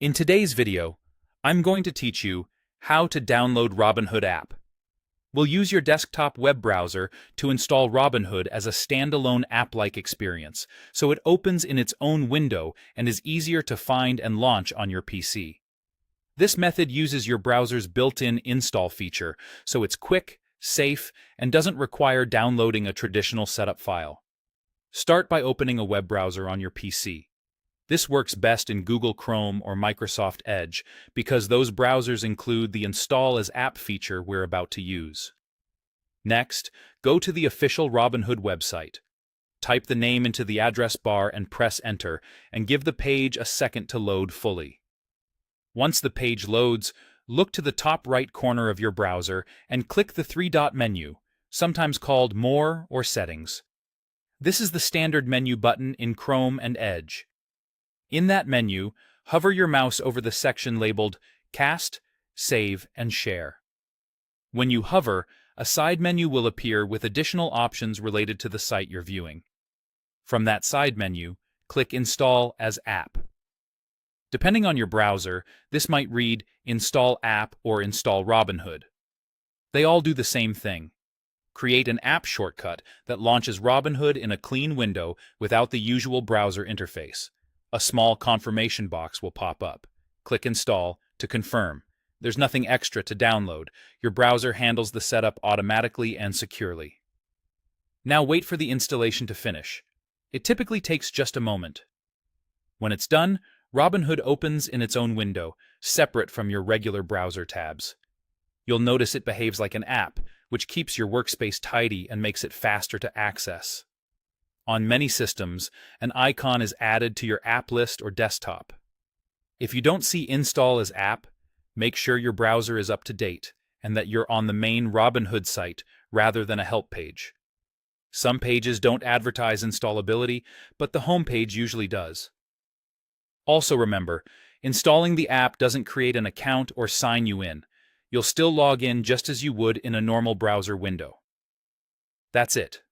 In today's video, I'm going to teach you how to download Robinhood app. We'll use your desktop web browser to install Robinhood as a standalone app-like experience, so it opens in its own window and is easier to find and launch on your PC. This method uses your browser's built-in install feature, so it's quick, safe, and doesn't require downloading a traditional setup file. Start by opening a web browser on your PC. This works best in Google Chrome or Microsoft Edge because those browsers include the Install as App feature we're about to use. Next, go to the official Robinhood website. Type the name into the address bar and press Enter, and give the page a second to load fully. Once the page loads, look to the top right corner of your browser and click the three-dot menu, sometimes called More or Settings. This is the standard menu button in Chrome and Edge. In that menu, hover your mouse over the section labeled Cast, Save, and Share. When you hover, a side menu will appear with additional options related to the site you're viewing. From that side menu, click Install as App. Depending on your browser, this might read Install App or Install Robinhood. They all do the same thing. Create an app shortcut that launches Robinhood in a clean window without the usual browser interface. A small confirmation box will pop up. Click Install to confirm. There's nothing extra to download. Your browser handles the setup automatically and securely. Now wait for the installation to finish. It typically takes just a moment. When it's done, Robinhood opens in its own window, separate from your regular browser tabs. You'll notice it behaves like an app, which keeps your workspace tidy and makes it faster to access. On many systems, an icon is added to your app list or desktop. If you don't see Install as App, make sure your browser is up to date and that you're on the main Robinhood site rather than a help page. Some pages don't advertise installability, but the home page usually does. Also remember, installing the app doesn't create an account or sign you in. You'll still log in just as you would in a normal browser window. That's it.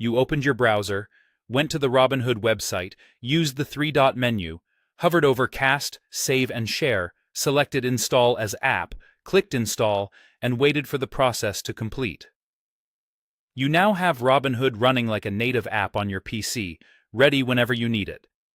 You opened your browser, went to the Robinhood website, used the three-dot menu, hovered over Cast, Save, and Share, selected Install as App, clicked Install, and waited for the process to complete. You now have Robinhood running like a native app on your PC, ready whenever you need it.